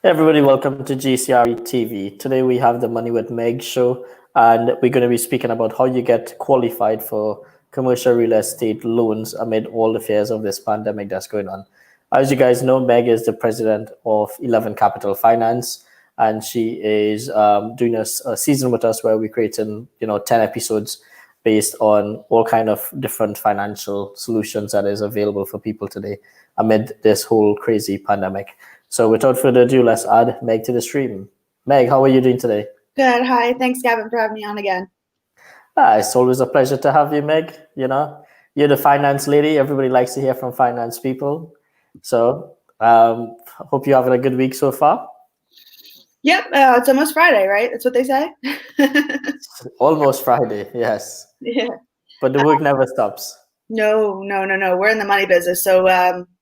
Hey everybody, welcome to GCRE TV. Today we have the Money with Meg show, and we're going to be speaking about how you get qualified for commercial real estate loans amid all the fears of this pandemic that's going on. As you guys know, Meg is the president of 11 Capital Finance, and she is doing a season with us where we're creating 10 episodes based on all kind of different financial solutions that is available for people today amid this whole crazy pandemic. So without further ado, let's add Meg to the stream. Meg, how are you doing today? Good. Hi. Thanks, Gavin, for having me on again. It's always a pleasure to have you, Meg. You're the finance lady. Everybody likes to hear from finance people. So hope you're having a good week so far. Yep. It's almost Friday, right? That's what they say. Almost Friday, yes. Yeah. But the work never stops. No. We're in the money business. So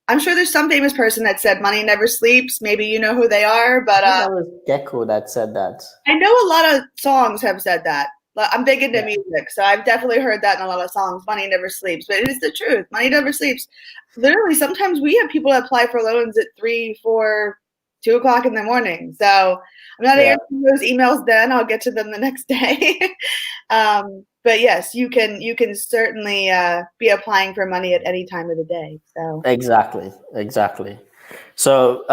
I'm sure there's some famous person that said money never sleeps. Maybe you know who they are, but I think that was Gecko that said that. I know a lot of songs have said that. I'm big into Yeah. music, so I've definitely heard that in a lot of songs. Money never sleeps, but it is the truth. Money never sleeps. Literally, sometimes we have people that apply for loans at 3, 4, 2 o'clock in the morning. So I'm not Yeah. answering those emails then. I'll get to them the next day. But yes, you can certainly be applying for money at any time of the day. So Exactly. So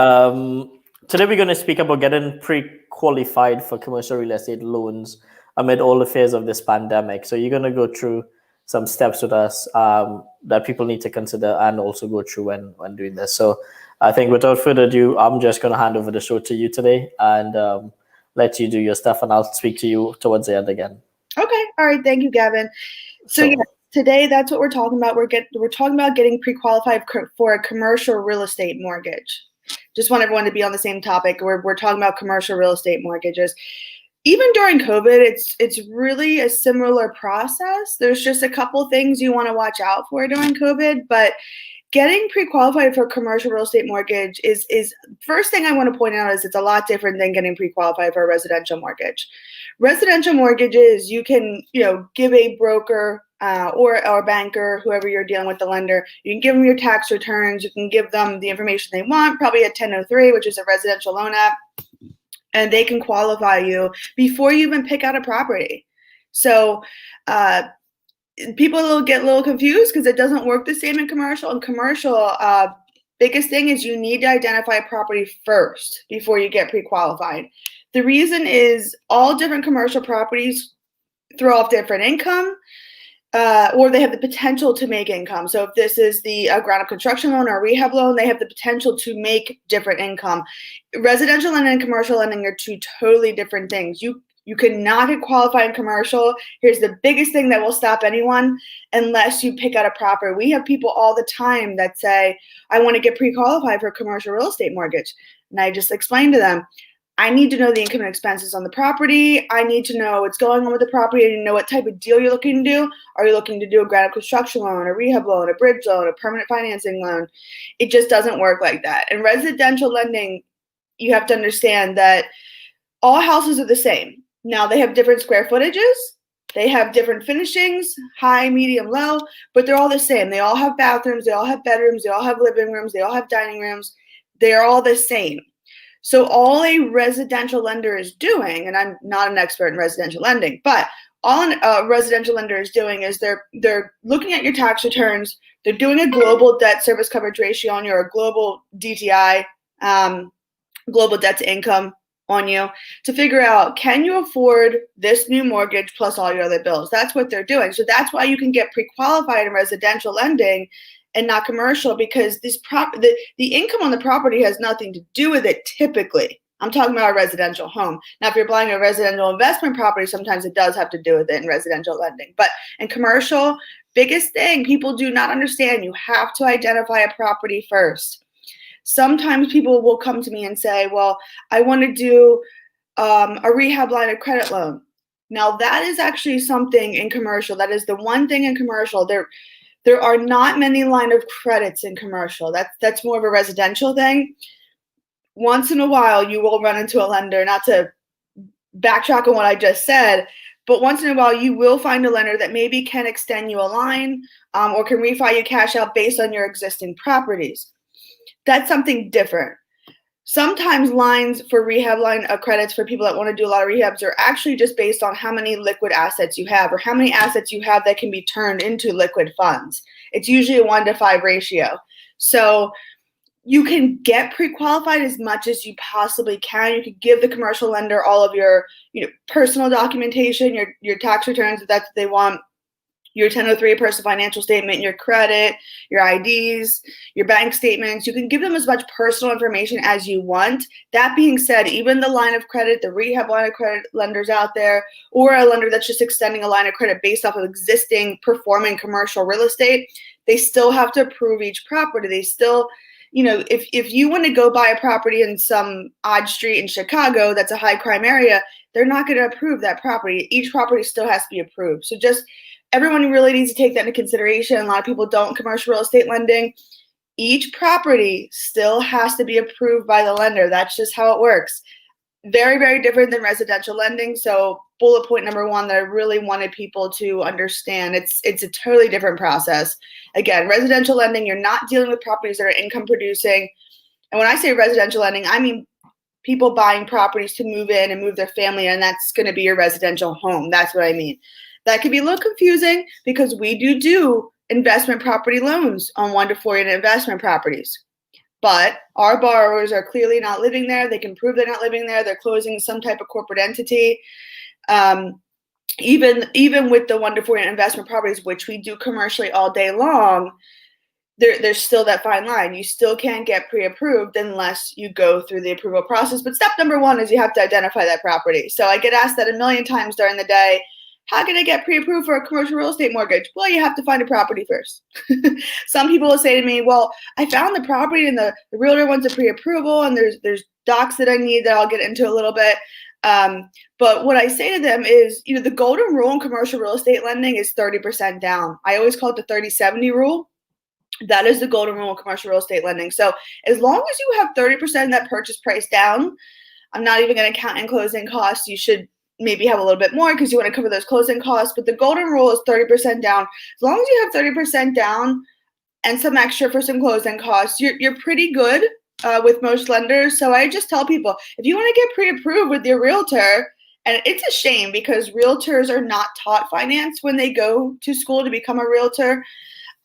today we're going to speak about getting pre-qualified for commercial real estate loans amid all the fears of this pandemic. So you're going to go through some steps with us that people need to consider and also go through when doing this. So I think without further ado, I'm just going to hand over the show to you today and let you do your stuff, and I'll speak to you towards the end again. okay, all right, thank you, Gavin. So Sure. yeah, today that's what we're talking about. We're talking about getting pre-qualified for a commercial real estate mortgage. Just want everyone to be on the same topic. We're talking about commercial real estate mortgages. Even during COVID, it's really a similar process. There's just a couple things you want to watch out for during COVID, but getting pre-qualified for a commercial real estate mortgage is first thing I want to point out is it's a lot different than getting pre-qualified for a residential mortgage. Residential mortgages, you can give a broker or a banker, whoever you're dealing with, the lender, you can give them your tax returns, you can give them the information they want, probably a 1003, which is a residential loan app, and they can qualify you before you even pick out a property. So people get a little confused because it doesn't work the same in commercial. In commercial, biggest thing is you need to identify a property first before you get pre-qualified. The reason is all different commercial properties throw off different income, or they have the potential to make income. So if this is the ground-up construction loan or rehab loan, they have the potential to make different income. Residential lending and commercial lending are two totally different things. You cannot get qualified in commercial. Here's the biggest thing that will stop anyone unless you pick out a property. We have people all the time that say, I want to get pre-qualified for a commercial real estate mortgage. And I just explain to them, I need to know the income and expenses on the property. I need to know what's going on with the property. I need to know what type of deal you're looking to do. Are you looking to do a ground-up construction loan, a rehab loan, a bridge loan, a permanent financing loan? It just doesn't work like that. In residential lending, you have to understand that all houses are the same. Now, they have different square footages. They have different finishings, high, medium, low, but they're all the same. They all have bathrooms. They all have bedrooms. They all have living rooms. They all have dining rooms. They're all the same. So all a residential lender is doing, and I'm not an expert in residential lending, but all a residential lender is doing is they're looking at your tax returns. They're doing a global debt service coverage ratio on you, or a global DTI, global debt to income on you, to figure out, can you afford this new mortgage plus all your other bills? That's what they're doing. So that's why you can get pre-qualified in residential lending and not commercial, because the income on the property has nothing to do with it typically. I'm talking about a residential home. Now, if you're buying a residential investment property, sometimes it does have to do with it in residential lending. But in commercial, biggest thing people do not understand, you have to identify a property first. Sometimes people will come to me and say, well, I want to do a rehab line of credit loan. Now, that is actually something in commercial. That is the one thing in commercial. There are not many line of credits in commercial. That's more of a residential thing. Once in a while, you will run into a lender, not to backtrack on what I just said, but once in a while, you will find a lender that maybe can extend you a line or can refi you cash out based on your existing properties. That's something different. Sometimes lines for rehab line of credits for people that want to do a lot of rehabs are actually just based on how many liquid assets you have or how many assets you have that can be turned into liquid funds. It's usually a 1-to-5 ratio. So you can get pre-qualified as much as you possibly can. You could give the commercial lender all of your personal documentation, your tax returns if that's what they want, your 1003 personal financial statement, your credit, your IDs, your bank statements. You can give them as much personal information as you want. That being said, even the line of credit, the rehab line of credit lenders out there, or a lender that's just extending a line of credit based off of existing performing commercial real estate, they still have to approve each property. They still, if you want to go buy a property in some odd street in Chicago that's a high crime area, they're not going to approve that property. Each property still has to be approved. So just everyone really needs to take that into consideration. A lot of people don't commercial real estate lending. Each property still has to be approved by the lender. That's just how it works. Very, very different than residential lending. So bullet point number 1 that I really wanted people to understand, it's a totally different process. Again, residential lending, you're not dealing with properties that are income producing. And when I say residential lending, I mean people buying properties to move in and move their family in, and that's going to be your residential home. That's what I mean. That can be a little confusing because we do investment property loans on 1 to 4 unit investment properties. But our borrowers are clearly not living there. They can prove they're not living there. They're closing some type of corporate entity. Even with the 1 to 4 unit investment properties, which we do commercially all day long, there's still that fine line. You still can't get pre-approved unless you go through the approval process. But step number 1 is you have to identify that property. So I get asked that a million times during the day. How can I get pre-approved for a commercial real estate mortgage? Well, you have to find a property first. Some people will say to me, well, I found the property and the realtor wants a pre-approval and there's docs that I need that I'll get into a little bit. But what I say to them is, the golden rule in commercial real estate lending is 30% down. I always call it the 30-70 rule. That is the golden rule in commercial real estate lending. So as long as you have 30% of that purchase price down, I'm not even going to count in closing costs. You should maybe have a little bit more because you want to cover those closing costs. But the golden rule is 30% down. As long as you have 30% down and some extra for some closing costs, you're pretty good with most lenders. So I just tell people, if you want to get pre-approved with your realtor, and it's a shame because realtors are not taught finance when they go to school to become a realtor.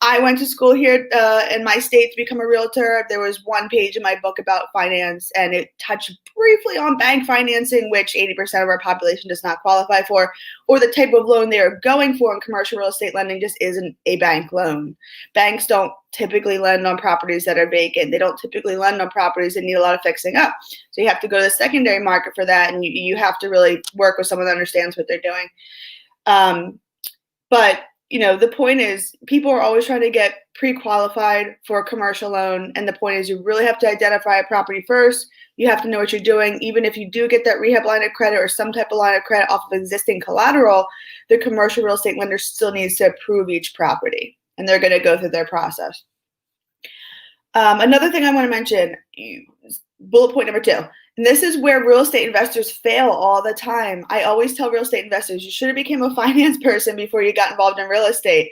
I went to school here in my state to become a realtor. There was one page in my book about finance, and it touched briefly on bank financing, which 80% of our population does not qualify for, or the type of loan they are going for in commercial real estate lending just isn't a bank loan. Banks don't typically lend on properties that are vacant. They don't typically lend on properties that need a lot of fixing up. So you have to go to the secondary market for that, and you have to really work with someone that understands what they're doing. But the point is people are always trying to get pre-qualified for a commercial loan. And the point is you really have to identify a property first. You have to know what you're doing. Even if you do get that rehab line of credit or some type of line of credit off of existing collateral, the commercial real estate lender still needs to approve each property. And they're going to go through their process. Another thing I want to mention, bullet point number 2. And this is where real estate investors fail all the time. I always tell real estate investors, you should have become a finance person before you got involved in real estate.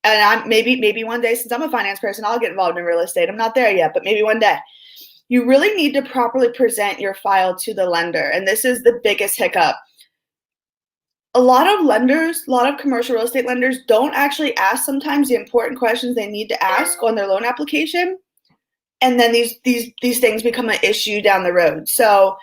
And maybe one day, since I'm a finance person, I'll get involved in real estate. I'm not there yet, but maybe one day. You really need to properly present your file to the lender. And this is the biggest hiccup. A lot of lenders, a lot of commercial real estate lenders don't actually ask sometimes the important questions they need to ask on their loan application. And then these things become an issue down the road. So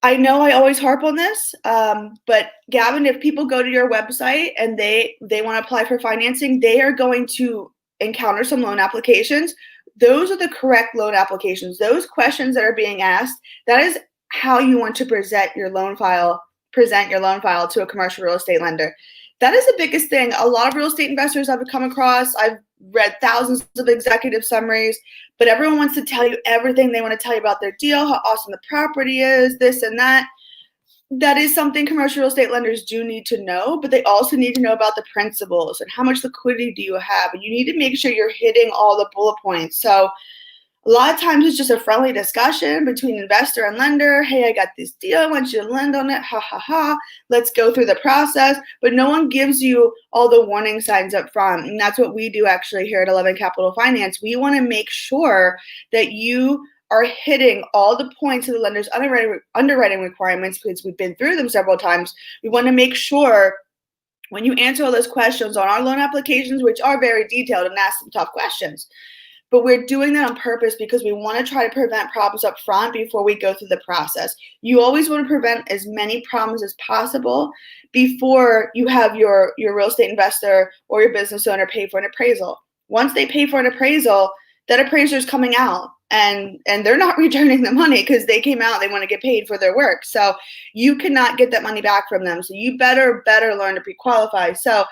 I know I always harp on this, but Gavin, if people go to your website and they want to apply for financing, they are going to encounter some loan applications. Those are the correct loan applications. Those questions that are being asked, that is how you want to present your loan file to a commercial real estate lender. That is the biggest thing. A lot of real estate investors I've come across, I've read thousands of executive summaries, but everyone wants to tell you everything they want to tell you about their deal, how awesome the property is, this and that. That is something commercial real estate lenders do need to know, but they also need to know about the principles and how much liquidity do you have. And you need to make sure you're hitting all the bullet points. So a lot of times it's just a friendly discussion between investor and lender. Hey, I got this deal. I want you to lend on it. Ha, ha, ha. Let's go through the process. But no one gives you all the warning signs up front. And that's what we do actually here at 11 Capital Finance. We want to make sure that you are hitting all the points of the lender's underwriting requirements, because we've been through them several times, we want to make sure when you answer all those questions on our loan applications, which are very detailed and ask some tough questions, but we're doing that on purpose because we want to try to prevent problems up front before we go through the process. You always want to prevent as many problems as possible before you have your real estate investor or your business owner pay for an appraisal. Once they pay for an appraisal, that appraiser is coming out and they're not returning the money because they came out, they want to get paid for their work. So you cannot get that money back from them. So you better learn to pre-qualify. So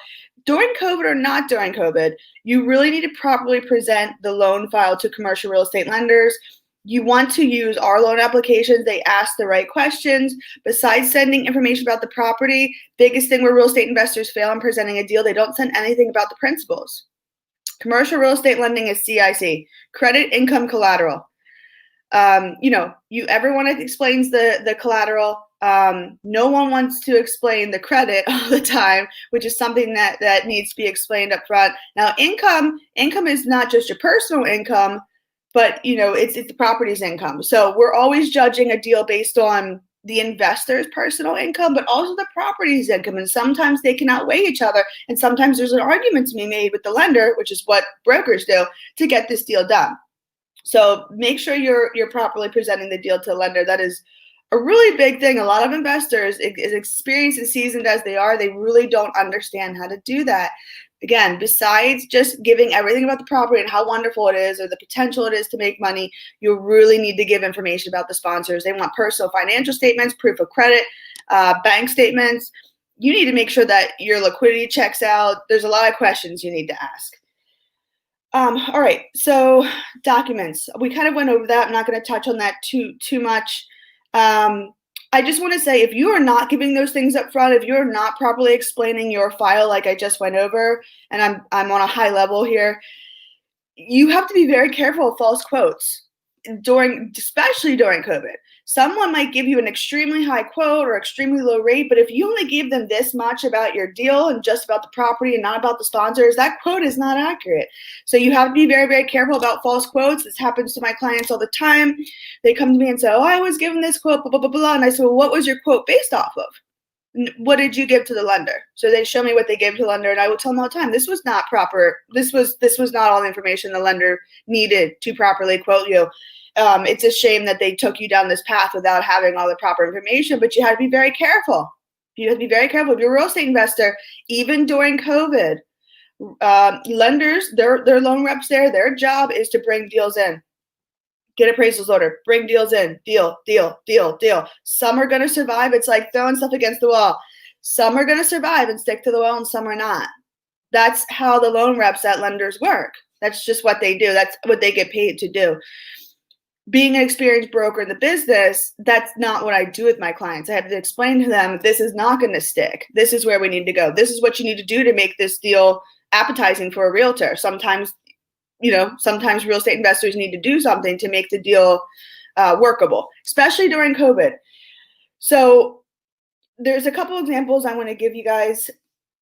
during COVID or not during COVID, you really need to properly present the loan file to commercial real estate lenders. You want to use our loan applications. They ask the right questions. Besides sending information about the property, biggest thing where real estate investors fail in presenting a deal, they don't send anything about the principals. Commercial real estate lending is CIC, credit, income, collateral. Everyone explains the collateral. No one wants to explain the credit all the time, which is something that needs to be explained up front. Now, income is not just your personal income, but it's the property's income. So we're always judging a deal based on the investor's personal income, but also the property's income. And sometimes they can outweigh each other. And sometimes there's an argument to be made with the lender, which is what brokers do, to get this deal done. So make sure you're properly presenting the deal to the lender. That is a really big thing. A lot of investors, as experienced and seasoned as they are, they really don't understand how to do that. Again, besides just giving everything about the property and how wonderful it is or the potential it is to make money, you really need to give information about the sponsors. They want personal financial statements, proof of credit, bank statements. You need to make sure that your liquidity checks out. There's a lot of questions you need to ask. All right, so documents. We kind of went over that. I'm not going to touch on that too much. I just want to say, if you are not giving those things up front, if you're not properly explaining your file like I just went over, and I'm on a high level here, you have to be very careful of false quotes especially during COVID. Someone might give you an extremely high quote or extremely low rate, but if you only give them this much about your deal and just about the property and not about the sponsors, that quote is not accurate. So you have to be very, very careful about false quotes. This happens to my clients all the time. They come to me and say, oh, I was given this quote, blah, blah, blah, blah. And I say, well, what was your quote based off of? What did you give to the lender? So they show me what they gave to the lender, and I will tell them all the time, this was not proper. This was not all the information the lender needed to properly quote you. It's a shame that they took you down this path without having all the proper information, but you have to be very careful. You have to be very careful. If you're a real estate investor, even during COVID, lenders, their loan reps there, their job is to bring deals in. Get appraisals order, bring deals in, deal. Some are going to survive. It's like throwing stuff against the wall. Some are going to survive and stick to the wall, and some are not. That's how the loan reps at lenders work. That's just what they do. That's what they get paid to do. Being an experienced broker in the business, that's not what I do with my clients. I have to explain to them, this is not going to stick. This is where we need to go. This is what you need to do to make this deal appetizing for a realtor. Sometimes real estate investors need to do something to make the deal workable, especially during COVID. So there's a couple examples I want to give you guys.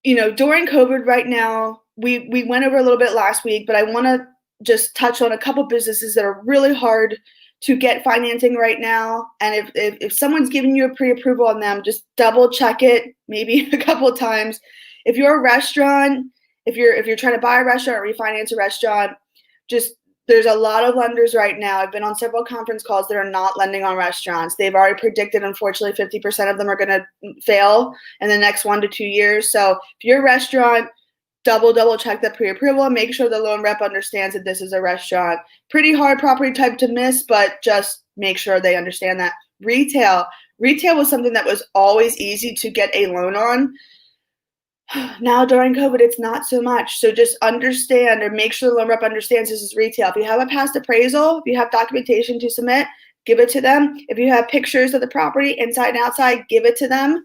During COVID right now, we went over a little bit last week, but I want to just touch on a couple businesses that are really hard to get financing right now. And if someone's giving you a pre-approval on them, just double check it maybe a couple of times. If you're a restaurant, if you're trying to buy a restaurant or refinance a restaurant, there's a lot of lenders right now. I've been on several conference calls that are not lending on restaurants. They've already predicted, unfortunately, 50% of them are going to fail in the next 1 to 2 years. So if you're a restaurant, double check that pre-approval and make sure the loan rep understands that this is a restaurant. Pretty hard property type to miss, but just make sure they understand that. Retail was something that was always easy to get a loan on. Now during COVID, it's not so much. So just understand or make sure the loan rep understands this is retail. If you have a past appraisal, if you have documentation to submit, give it to them. If you have pictures of the property inside and outside, give it to them.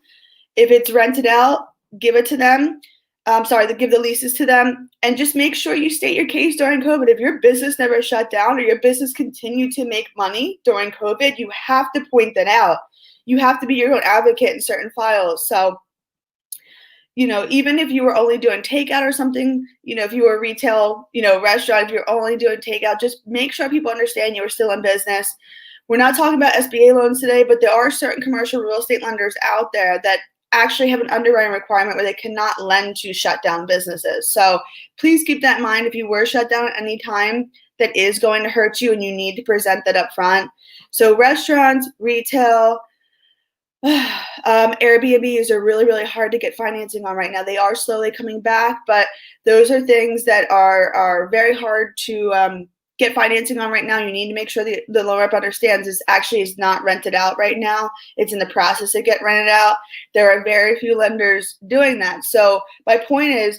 If it's rented out, give it to them. Give the leases to them, and just make sure you state your case during COVID. If your business never shut down or your business continued to make money during COVID, you have to point that out. You have to be your own advocate in certain files. So, even if you were only doing takeout or something, if you were a retail, restaurant, if you're only doing takeout, just make sure people understand you are still in business. We're not talking about SBA loans today, but there are certain commercial real estate lenders out there that actually have an underwriting requirement where they cannot lend to shut down businesses. So please keep that in mind. If you were shut down at any time, that is going to hurt you and you need to present that up front. So restaurants, retail, Airbnbs are really, really hard to get financing on right now. They are slowly coming back, but those are things that are very hard to get financing on right now. You need to make sure the loan rep understands is not rented out right now. It's in the process of getting rented out. There are very few lenders doing that. So my point is,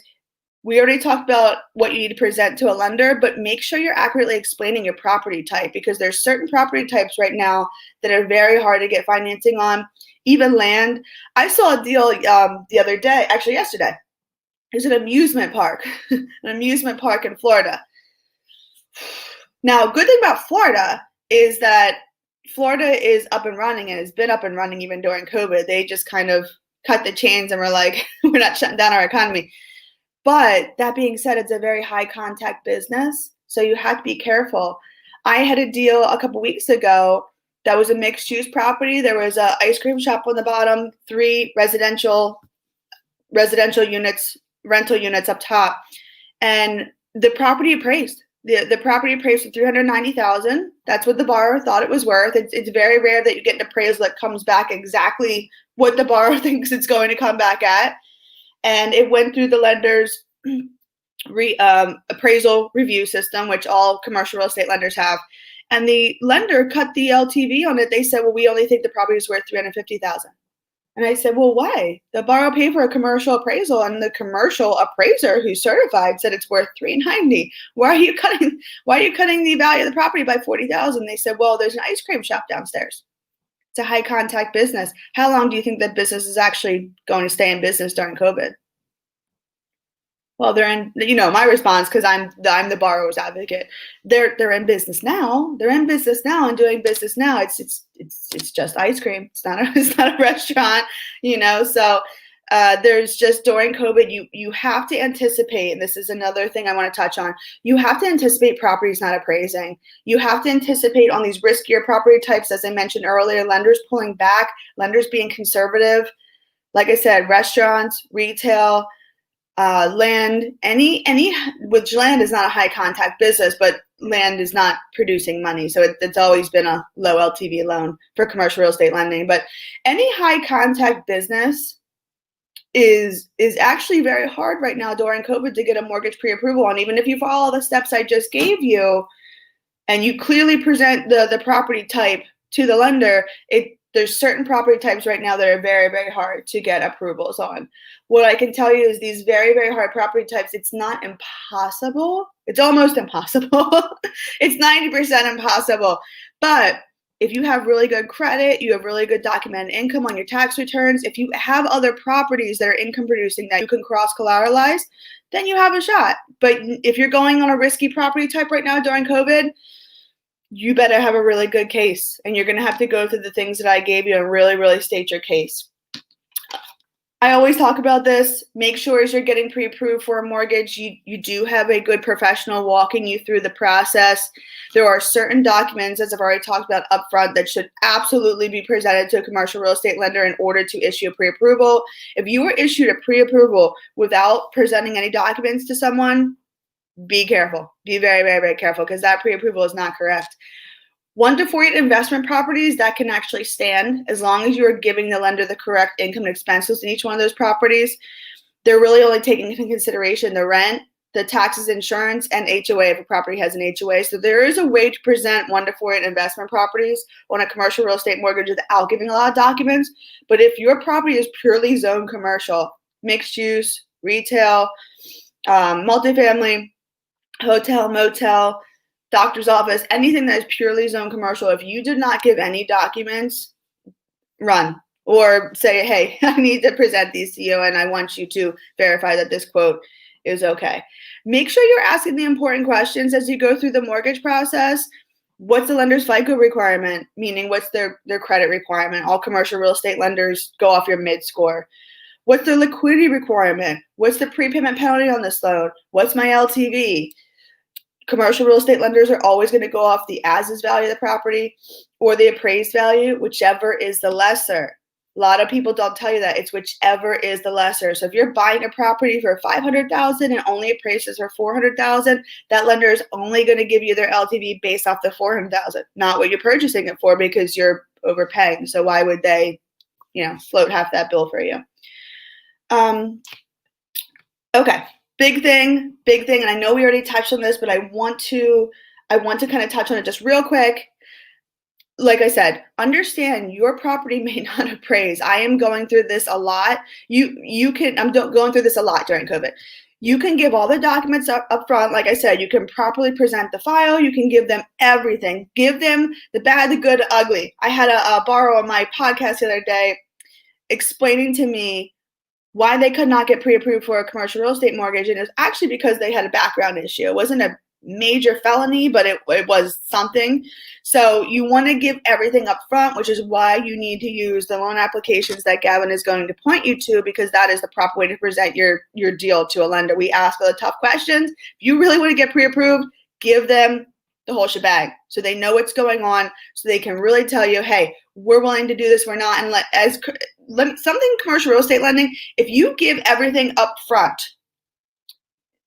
we already talked about what you need to present to a lender, but make sure you're accurately explaining your property type, because there's certain property types right now that are very hard to get financing on. Even land. I saw a deal the other day, actually yesterday. There's an amusement park, an amusement park in Florida. Now, good thing about Florida is that Florida is up and running and has been up and running even during COVID. They just kind of cut the chains and were like, we're not shutting down our economy. But that being said, it's a very high contact business, so you have to be careful. I had a deal a couple weeks ago that was a mixed use property. There was an ice cream shop on the bottom, 3 residential units, rental units up top, and the property appraised. The property appraised for $390,000. That's what the borrower thought it was worth. It's very rare that you get an appraisal that comes back exactly what the borrower thinks it's going to come back at. And it went through the lender's appraisal review system, which all commercial real estate lenders have. And the lender cut the LTV on it. They said, well, we only think the property is worth $350,000. And I said, well, why? The borrower paid for a commercial appraisal, and the commercial appraiser who's certified said it's worth $390,000. Why are you cutting the value of the property by $40,000? They said, well, there's an ice cream shop downstairs. It's a high contact business. How long do you think that business is actually going to stay in business during COVID? Well, they're in, my response, because I'm the borrower's advocate. They're in business now. They're in business now and doing business now. It's just ice cream. It's not a restaurant, So there's just, during COVID, you have to anticipate, and this is another thing I want to touch on. You have to anticipate properties not appraising. You have to anticipate on these riskier property types, as I mentioned earlier, lenders pulling back, lenders being conservative. Like I said, restaurants, retail, land, which land is not a high contact business, but land is not producing money. So it's always been a low LTV loan for commercial real estate lending. But any high contact business is actually very hard right now during COVID to get a mortgage pre-approval on. Even if you follow all the steps I just gave you and you clearly present the property type to the lender, there's certain property types right now that are very, very hard to get approvals on. What I can tell you is these very, very hard property types, it's not impossible. It's almost impossible. It's 90% impossible. But if you have really good credit, you have really good documented income on your tax returns, if you have other properties that are income producing that you can cross-collateralize, then you have a shot. But if you're going on a risky property type right now during COVID, you better have a really good case, and you're going to have to go through the things that I gave you and really, really state your case. I always talk about this. Make sure as you're getting pre-approved for a mortgage, you do have a good professional walking you through the process. There are certain documents, as I've already talked about upfront, that should absolutely be presented to a commercial real estate lender in order to issue a pre-approval. If you were issued a pre-approval without presenting any documents to someone, be careful. Be very, very, very careful, because that pre-approval is not correct. 1 to 4 investment properties, that can actually stand as long as you are giving the lender the correct income and expenses in each one of those properties. They're really only taking into consideration the rent, the taxes, insurance, and HOA if a property has an HOA. So there is a way to present 1 to 4 investment properties on a commercial real estate mortgage without giving a lot of documents. But if your property is purely zoned commercial, mixed use, retail, multifamily, hotel, motel, doctor's office, anything that is purely zoned commercial, if you did not give any documents, run. Or say, hey, I need to present these to you, and I want you to verify that this quote is okay. Make sure you're asking the important questions as you go through the mortgage process. What's the lender's FICO requirement? Meaning, what's their credit requirement? All commercial real estate lenders go off your mid score. What's the liquidity requirement? What's the prepayment penalty on this loan? What's my LTV? Commercial real estate lenders are always going to go off the as-is value of the property or the appraised value, whichever is the lesser. A lot of people don't tell you that. It's whichever is the lesser. So if you're buying a property for $500,000 and only appraises for $400,000, that lender is only going to give you their LTV based off the $400,000, not what you're purchasing it for, because you're overpaying. So why would they, float half that bill for you? Okay. Big thing, and I know we already touched on this, but I want to kind of touch on it just real quick. Like I said, understand your property may not appraise. I am going through this a lot. I'm going through this a lot during COVID. You can give all the documents up front. Like I said, you can properly present the file. You can give them everything. Give them the bad, the good, the ugly. I had a borrower on my podcast the other day explaining to me why they could not get pre-approved for a commercial real estate mortgage. And it was actually because they had a background issue. It wasn't a major felony, but it was something. So you want to give everything up front, which is why you need to use the loan applications that Gavin is going to point you to, because that is the proper way to present your deal to a lender. We ask all the tough questions. If you really want to get pre-approved, give them the whole shebang so they know what's going on, so they can really tell you, hey, we're willing to do this, we're not. And something commercial real estate lending, if you give everything up front,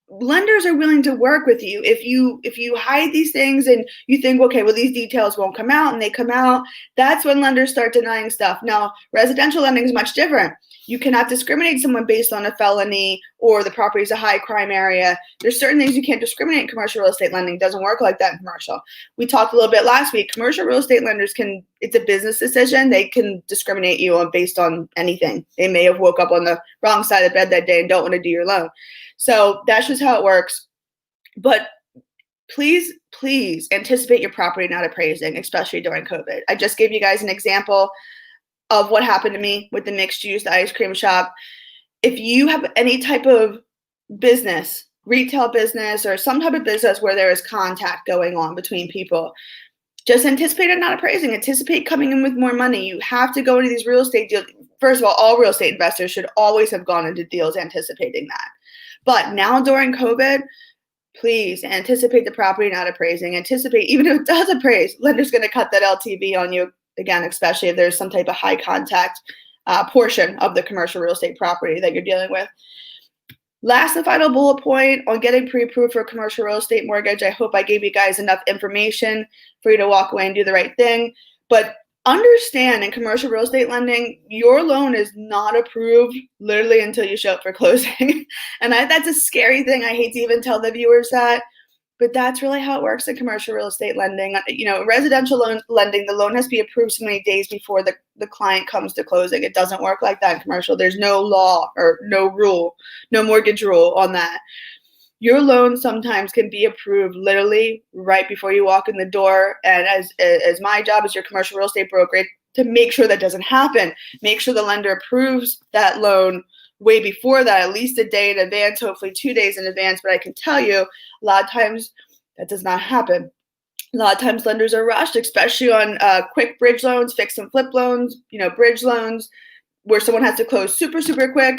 lenders are willing to work with you. If you hide these things and you think, okay, well, these details won't come out, and they come out, that's when lenders start denying stuff. Now, residential lending is much different. You cannot discriminate someone based on a felony or the property is a high crime area. There's certain things you can't discriminate in commercial real estate lending. It doesn't work like that in commercial. We talked a little bit last week. Commercial real estate lenders it's a business decision. They can discriminate you based on anything. They may have woke up on the wrong side of the bed that day and don't want to do your loan. So that's just how it works. But please anticipate your property not appraising, especially during COVID. I just gave you guys an example of what happened to me with the mixed use, the ice cream shop. If you have any type of business, retail business, or some type of business where there is contact going on between people, just anticipate it not appraising. Anticipate coming in with more money. You have to go into these real estate deals. First of all real estate investors should always have gone into deals anticipating that. But now during COVID, please anticipate the property not appraising. Anticipate, even if it does appraise, lender's going to cut that LTV on you again, especially if there's some type of high contact portion of the commercial real estate property that you're dealing with. Last and final bullet point on getting pre-approved for a commercial real estate mortgage. I hope I gave you guys enough information for you to walk away and do the right thing. But understand, in commercial real estate lending, your loan is not approved literally until you show up for closing. And that's a scary thing. I hate to even tell the viewers that, but that's really how it works in commercial real estate lending. Residential loan lending, the loan has to be approved so many days before the client comes to closing. It doesn't work like that in commercial. There's no law or no rule, no mortgage rule on that. Your loan sometimes can be approved literally right before you walk in the door. And as my job as your commercial real estate broker, to make sure that doesn't happen, make sure the lender approves that loan way before that, at least a day in advance, hopefully 2 days in advance. But I can tell you, a lot of times that does not happen. A lot of times lenders are rushed, especially on quick bridge loans, fix and flip loans, bridge loans, where someone has to close super, super quick,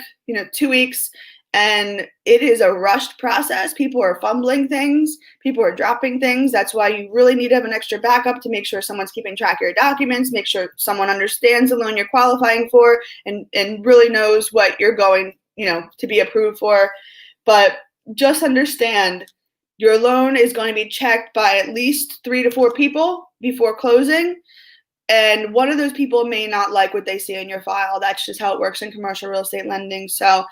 2 weeks. And it is a rushed process. People are fumbling things. People are dropping things. That's why you really need to have an extra backup to make sure someone's keeping track of your documents, make sure someone understands the loan you're qualifying for and really knows what you're going, to be approved for. But just understand your loan is going to be checked by at least 3 to 4 people before closing. And one of those people may not like what they see in your file. That's just how it works in commercial real estate lending. So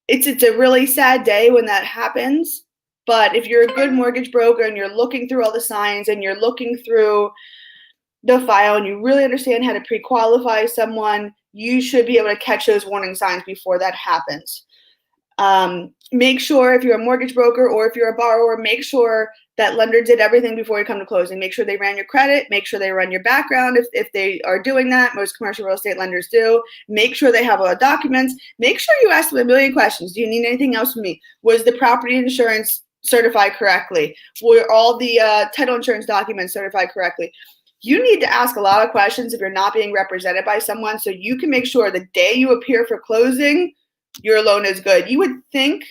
it's a really sad day when that happens. But if you're a good mortgage broker and you're looking through all the signs and you're looking through the file and you really understand how to pre-qualify someone, you should be able to catch those warning signs before that happens. Make sure, if you're a mortgage broker or if you're a borrower, make sure that lender did everything before you come to closing. Make sure they ran your credit. Make sure they run your background if they are doing that. Most commercial real estate lenders do. Make sure they have all the documents. Make sure you ask them a million questions. Do you need anything else from me? Was the property insurance certified correctly? Were all the title insurance documents certified correctly? you need to ask a lot of questions if you're not being represented by someone, so you can make sure the day you appear for closing, your loan is good. You would think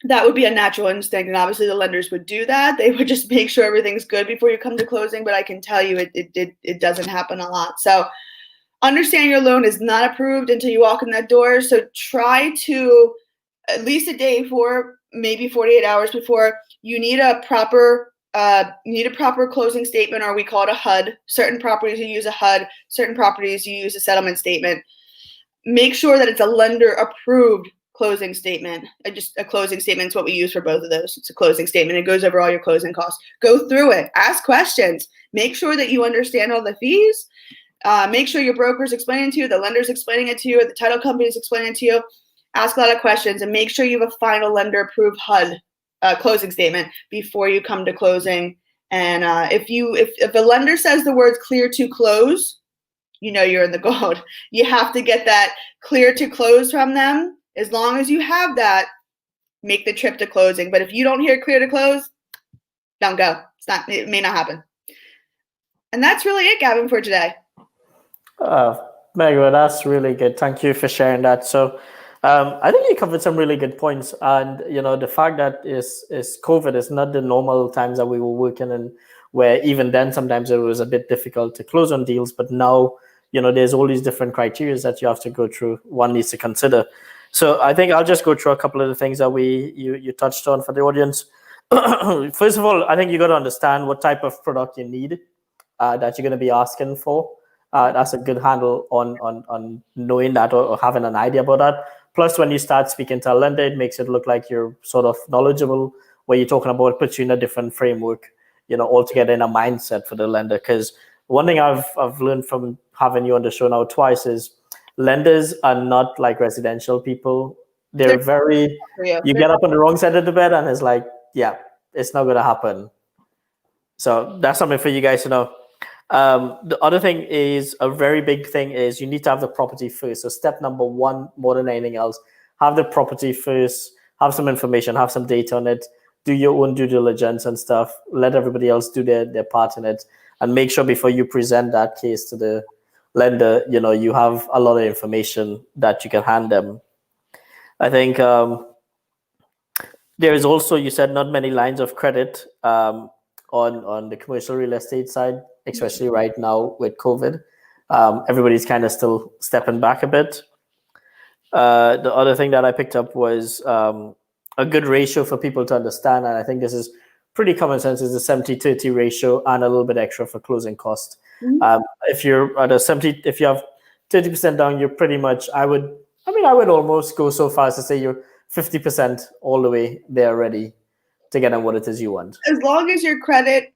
that would be a natural instinct, and obviously the lenders would do that. They would just make sure everything's good before you come to closing, but I can tell you it doesn't happen a lot. So understand your loan is not approved until you walk in that door. So try to, at least a day before, maybe 48 hours before, you need a proper closing statement, or we call it a HUD. Certain properties you use a HUD, certain properties you use a settlement statement. Make sure that it's a lender approved closing statement. Just a closing statement is what we use for both of those. It's a closing statement. It goes over all your closing costs. Go through it. Ask questions. Make sure that you understand all the fees. Make sure your broker's explaining to you, the lender's explaining it to you, or the title company's explaining it to you. Ask a lot of questions, and make sure you have a final lender approved HUD closing statement before you come to closing. And if the lender says the words clear to close, you know you're in the gold. You have to get that clear to close from them. As long as you have that, make the trip to closing. But if you don't hear clear to close, don't go. It may not happen. And that's really it, Gavin, for today. Meg, well, that's really good. Thank you for sharing that. So I think you covered some really good points. And, the fact that is COVID is not the normal times that we were working in, where even then sometimes it was a bit difficult to close on deals. But now, there's all these different criteria that you have to go through. One needs to consider. So I think I'll just go through a couple of the things that you touched on for the audience. First of all, I think you got to understand what type of product you need that you're going to be asking for. That's a good handle on knowing that or having an idea about that. Plus, when you start speaking to a lender, it makes it look like you're sort of knowledgeable. Where you're talking about, puts you in a different framework, altogether in a mindset for the lender. Because one thing I've learned from having you on the show now twice is lenders are not like residential people. They're very, you get up on the wrong side of the bed and it's like, yeah, it's not going to happen. So that's something for you guys to know. The other thing is, a very big thing is, you need to have the property first. So step number one, more than anything else, have the property first, have some information, have some data on it, do your own due diligence and stuff, let everybody else do their part in it, and make sure before you present that case to the lender, you have a lot of information that you can hand them. I think there is also, you said, not many lines of credit on the commercial real estate side, especially right now with COVID. Everybody's kind of still stepping back a bit. The other thing that I picked up was a good ratio for people to understand, and I think this is pretty common sense, is the 70-30 ratio and a little bit extra for closing cost. Mm-hmm. If you're at if you have 30% down, you're pretty much, I would almost go so far as to say you're 50% all the way there ready to get on what it is you want. As long as your credit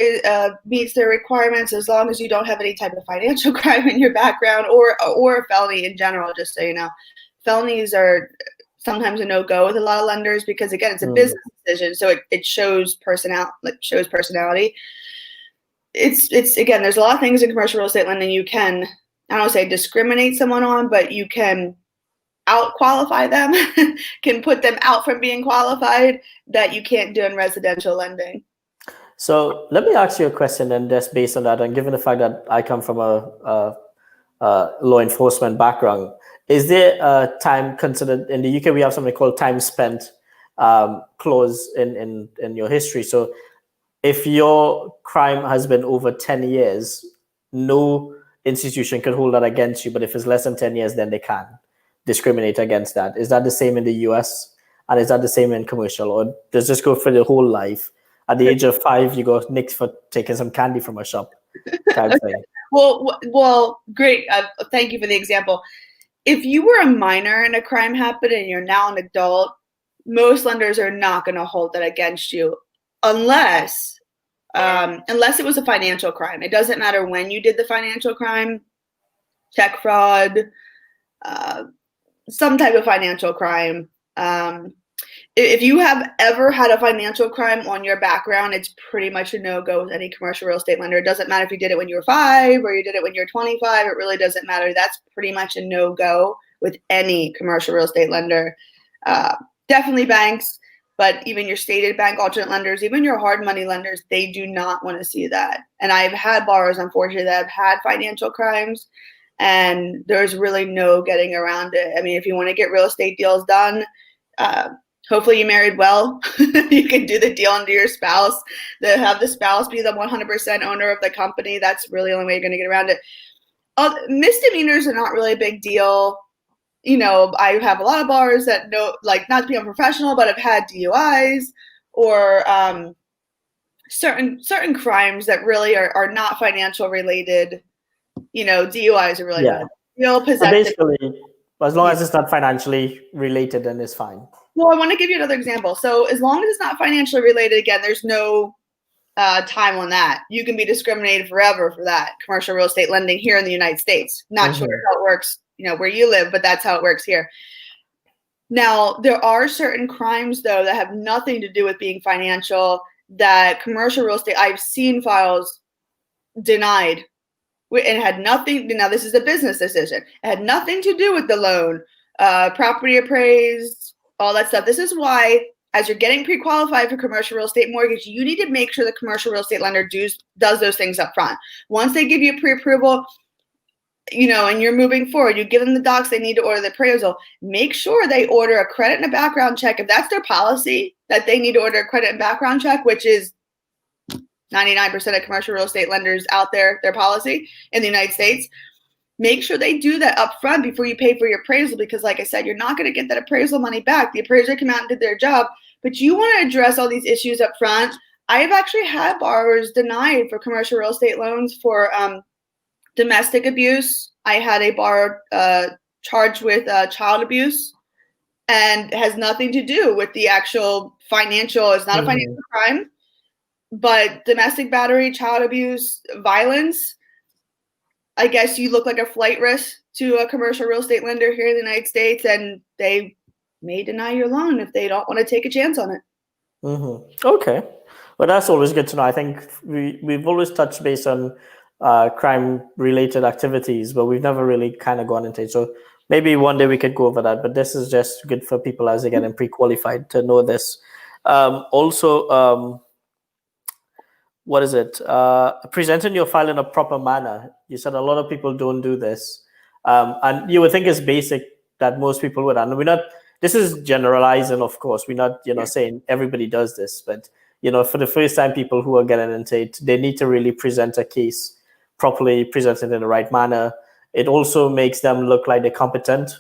meets their requirements, as long as you don't have any type of financial crime in your background or a felony in general, just so you know. Felonies are sometimes a no-go with a lot of lenders because, again, it's a business decision, so it shows personality. It's again, there's a lot of things in commercial real estate lending you can, I don't want to say discriminate someone on, but you can out-qualify them, can put them out from being qualified, that you can't do in residential lending. So let me ask you a question, and just based on that, and given the fact that I come from a law enforcement background, is there a time considered? In the UK, we have something called time spent clause in your history. So if your crime has been over 10 years, no institution can hold that against you. But if it's less than 10 years, then they can discriminate against that. Is that the same in the US? And is that the same in commercial? Or does this go for the whole life? At the age of 5, you got nicked for taking some candy from a shop type thing. Well, great. Thank you for the example. If you were a minor and a crime happened and you're now an adult, most lenders are not going to hold that against you unless it was a financial crime. It doesn't matter when you did the financial crime, check fraud, some type of financial crime. If you have ever had a financial crime on your background, it's pretty much a no-go with any commercial real estate lender. It doesn't matter if you did it when you were 5 or you did it when you're 25. It really doesn't matter. That's pretty much a no-go with any commercial real estate lender. Definitely banks. But even your stated bank alternate lenders, even your hard money lenders, they do not want to see that. And I've had borrowers, unfortunately, that have had financial crimes, and there's really no getting around it. I mean, if you want to get real estate deals done, hopefully you married well. You can do the deal under your spouse. Have the spouse be the 100% owner of the company. That's really the only way you're going to get around it. Misdemeanors are not really a big deal. You know, I have a lot of borrowers that know, like, not to be unprofessional, but have had DUIs or certain crimes that really are not financial related. You know, DUIs are really bad. So basically, as long as it's not financially related, then it's fine. Well, I want to give you another example. So as long as it's not financially related, again, there's no time on that. You can be discriminated forever for that. Commercial real estate lending here in the United States. Not sure how it works, you know, where you live, but that's how it works here. Now, there are certain crimes, though, that have nothing to do with being financial that commercial real estate, I've seen files denied. It had nothing, now this is a business decision. It had nothing to do with the loan, property appraised, all that stuff. This is why, as you're getting pre-qualified for commercial real estate mortgage, you need to make sure the commercial real estate lender does those things up front. Once they give you pre-approval, you know, and you're moving forward, you give them the docs they need to order the appraisal. Make sure they order a credit and a background check. If that's their policy, that they need to order a credit and background check, which is 99% of commercial real estate lenders out there, their policy in the United States. Make sure they do that up front before you pay for your appraisal, because like I said, you're not going to get that appraisal money back. The appraiser came out and did their job, but you want to address all these issues up front. I have actually had borrowers denied for commercial real estate loans for domestic abuse. I had a borrower charged with child abuse, and has nothing to do with the actual financial. It's not a financial crime. But domestic battery, child abuse, violence, I guess you look like a flight risk to a commercial real estate lender here in the United States, and they may deny your loan if they don't want to take a chance on it. Okay. Well, that's always good to know. I think we've always touched base on crime-related activities, but we've never really kind of gone into it. So maybe one day we could go over that, but this is just good for people as they get pre-qualified to know this. What is it? Presenting your file in a proper manner. You said a lot of people don't do this. And you would think it's basic that most people would. And this is generalizing, of course. We're not, saying everybody does this, but, for the first time, people who are getting into it, they need to really present a case properly, presented in the right manner. It also makes them look like they're competent.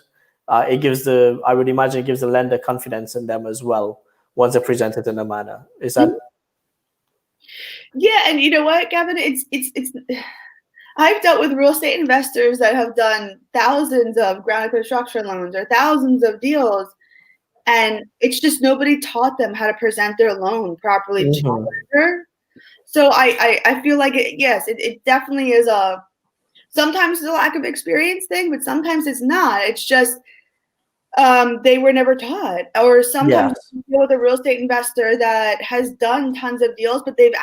I would imagine it gives the lender confidence in them as well once they're presented in a manner. Is that? Yeah, and you know what, Gavin? It's I've dealt with real estate investors that have done thousands of ground construction loans or thousands of deals, and it's just nobody taught them how to present their loan properly to a lender. So I feel like it definitely is sometimes it's a lack of experience thing, but sometimes it's not. It's just they were never taught. Or sometimes you deal with a real estate investor that has done tons of deals, but they've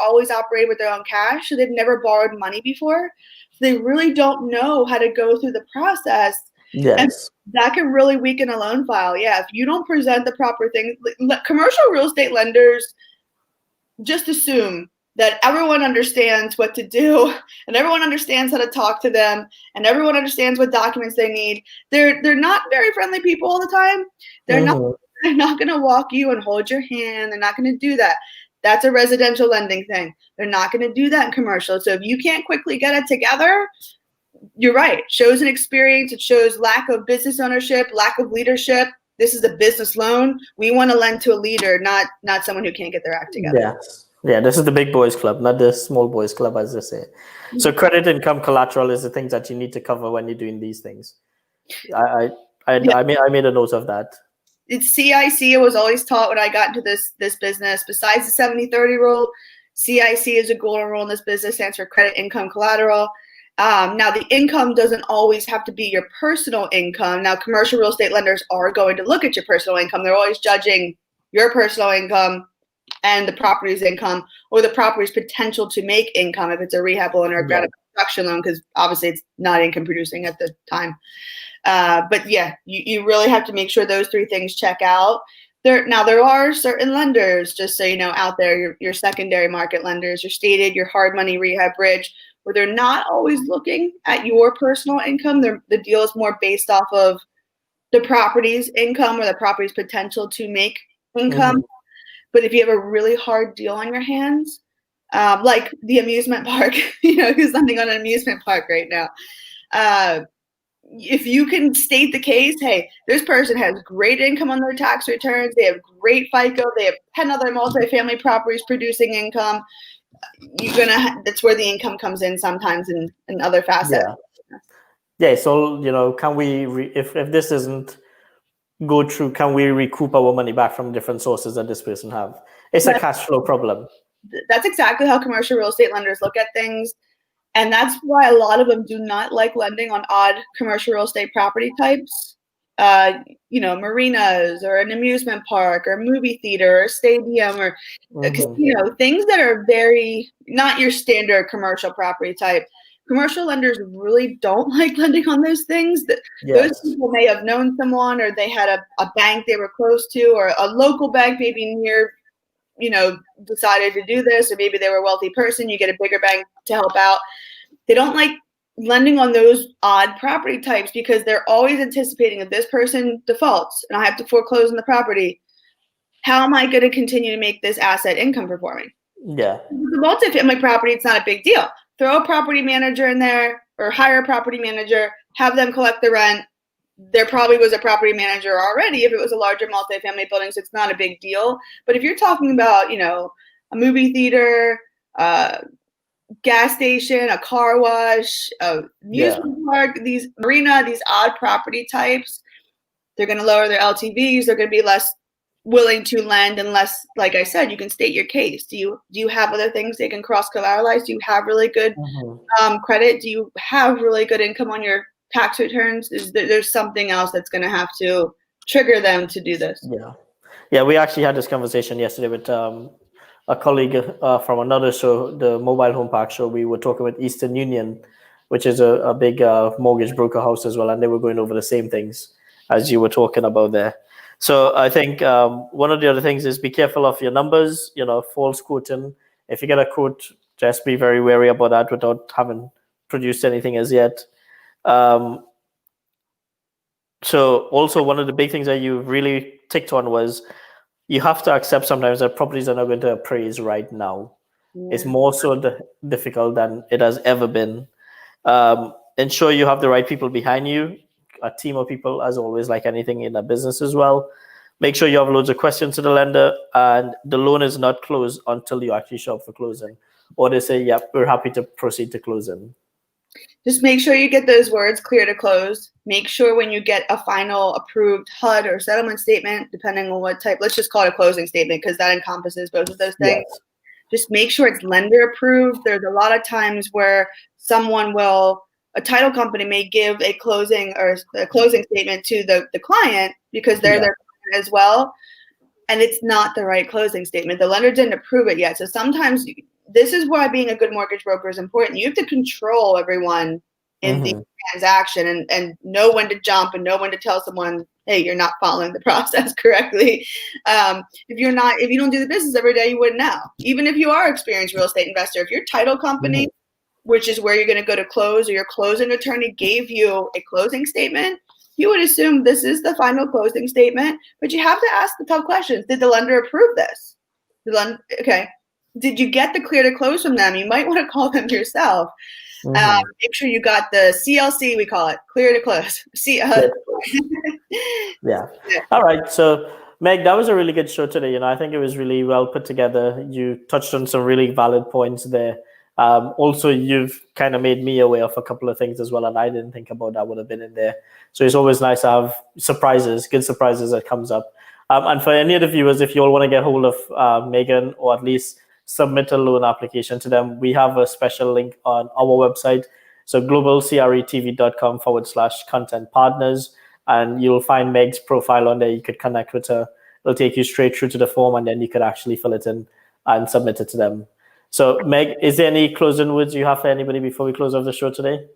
always operated with their own cash, so they've never borrowed money before. So they really don't know how to go through the process. Yes. And that can really weaken a loan file. Yeah, if you don't present the proper thing, commercial real estate lenders just assume that everyone understands what to do, and everyone understands how to talk to them, and everyone understands what documents they need. They're not very friendly people all the time. They're not going to walk you and hold your hand. They're not going to do that. That's a residential lending thing. They're not going to do that in commercial. So if you can't quickly get it together, you're right. It shows an experience. It shows lack of business ownership, lack of leadership. This is a business loan. We want to lend to a leader, not someone who can't get their act together. Yes. Yeah, this is the big boys club, not the small boys club, as they say. So credit, income, collateral is the things that you need to cover when you're doing these things. I made a note of that. It's CIC. It was always taught when I got into this business. Besides the 70-30 rule, CIC is a golden rule in this business, stands for credit, income, collateral. Now, the income doesn't always have to be your personal income. Now, commercial real estate lenders are going to look at your personal income. They're always judging your personal income and the property's income, or the property's potential to make income if it's a rehab loan or a ground construction loan, because obviously it's not income producing at the time. But yeah, you really have to make sure those three things check out. There are certain lenders, just so you know, out there, your secondary market lenders, your stated, your hard money rehab bridge, where they're not always looking at your personal income. The deal is more based off of the property's income or the property's potential to make income. But if you have a really hard deal on your hands, like the amusement park, who's lending on an amusement park right now, if you can state the case, hey, this person has great income on their tax returns, they have great FICO, they have 10 other multifamily properties producing income, that's where the income comes in sometimes in other facets. Yeah. So, can we, if this doesn't go through, can we recoup our money back from different sources that this person have? It's a cash flow problem. That's exactly how commercial real estate lenders look at things. And that's why a lot of them do not like lending on odd commercial real estate property types, marinas or an amusement park or movie theater or stadium or a casino, things that are very not your standard commercial property type. Commercial lenders really don't like lending on those things. Those people may have known someone, or they had a bank they were close to, or a local bank maybe near, decided to do this, or maybe they were a wealthy person. You get a bigger bank to help out. They don't like lending on those odd property types because they're always anticipating if this person defaults and I have to foreclose on the property, how am I going to continue to make this asset income performing? Yeah. The multifamily property, it's not a big deal. Throw a property manager in there or hire a property manager, have them collect the rent. There probably was a property manager already if it was a larger multifamily building, so it's not a big deal. But if you're talking about, a movie theater, gas station, a car wash, a amusement park, these marina, these odd property types, they're going to lower their LTVs. They're going to be less willing to lend unless, like I said, you can state your case. Do you have other things they can cross collateralize? Do you have really good credit? Do you have really good income on your tax returns? There's something else that's going to have to trigger them to do this. Yeah. We actually had this conversation yesterday with a colleague from another show, the Mobile Home Park show. We were talking with Eastern Union, which is a big mortgage broker house as well, and they were going over the same things as you were talking about there. So I think one of the other things is be careful of your numbers, false quoting. If you get a quote, just be very wary about that without having produced anything as yet. So also one of the big things that you really ticked on was you have to accept sometimes that properties are not going to appraise right now. Yeah. It's more so difficult than it has ever been. Ensure you have the right people behind you, a team of people, as always, like anything in a business as well. Make sure you have loads of questions to the lender, and the loan is not closed until you actually show up for closing. Or they say, yeah, we're happy to proceed to closing. Just make sure you get those words clear to close. Make sure when you get a final approved HUD or settlement statement, depending on what type, let's just call it a closing statement because that encompasses both of those things. Yes. Just make sure it's lender approved. There's a lot of times where a title company may give a closing statement to the client because they're their client as well. And it's not the right closing statement. The lender didn't approve it yet. So sometimes this is why being a good mortgage broker is important. You have to control everyone in the transaction and know when to jump and know when to tell someone, hey, you're not following the process correctly. If you don't do the business every day, you wouldn't know. Even if you are an experienced real estate investor, if your title company, which is where you're going to go to close, or your closing attorney gave you a closing statement, you would assume this is the final closing statement, but you have to ask the tough questions. Did the lender approve this? Okay. Did you get the clear to close from them? You might want to call them yourself. Make sure you got the CLC, we call it, clear to close. Yeah. All right. So, Meg, that was a really good show today. I think it was really well put together. You touched on some really valid points there. Also, you've kind of made me aware of a couple of things as well, and I didn't think about that would have been in there. So it's always nice to have good surprises that comes up. And for any of the viewers, if you all want to get hold of Megan, or at least submit a loan application to them, we have a special link on our website. So globalcretv.com/content partners, and you'll find Meg's profile on there. You could connect with her. It'll take you straight through to the form, and then you could actually fill it in and submit it to them. So, Meg, is there any closing words you have for anybody before we close off the show today?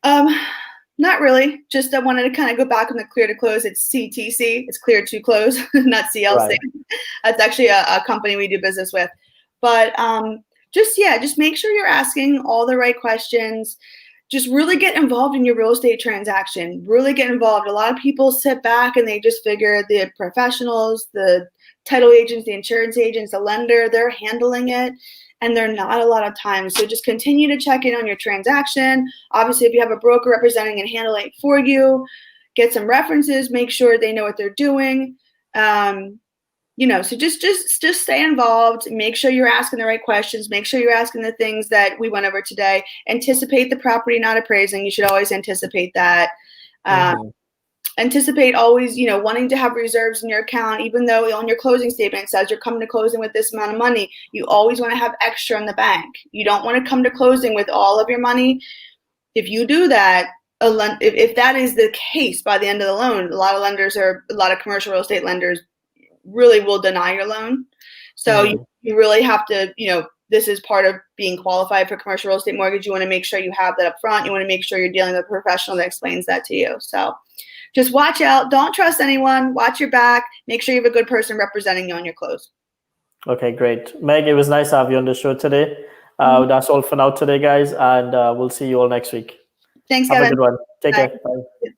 Not Not really. Just I wanted to kind of go back on the clear to close. It's CTC. It's clear to close, not CLC. Right. That's actually a company we do business with. But just make sure you're asking all the right questions. Just really get involved in your real estate transaction. Really get involved. A lot of people sit back and they just figure the professionals, the title agents, the insurance agents, the lender, they're handling it. And they're not a lot of time. So just continue to check in on your transaction. Obviously, if you have a broker representing and handling it for you, get some references, make sure they know what they're doing. So just stay involved. Make sure you're asking the right questions. Make sure you're asking the things that we went over today. Anticipate the property not appraising. You should always anticipate that. Anticipate always, wanting to have reserves in your account, even though on your closing statement it says you're coming to closing with this amount of money. You always want to have extra in the bank. You don't want to come to closing with all of your money. If you do that, if that is the case by the end of the loan, a lot of commercial real estate lenders really will deny your loan. So you really have to, this is part of being qualified for commercial real estate mortgage. You want to make sure you have that up front. You want to make sure you're dealing with a professional that explains that to you. So just watch out. Don't trust anyone. Watch your back. Make sure you have a good person representing you on your close. Okay, great. Meg, it was nice to have you on the show today. That's all for now today, guys. And we'll see you all next week. Thanks, Have Kevin. a good one. Take Bye. care. Bye.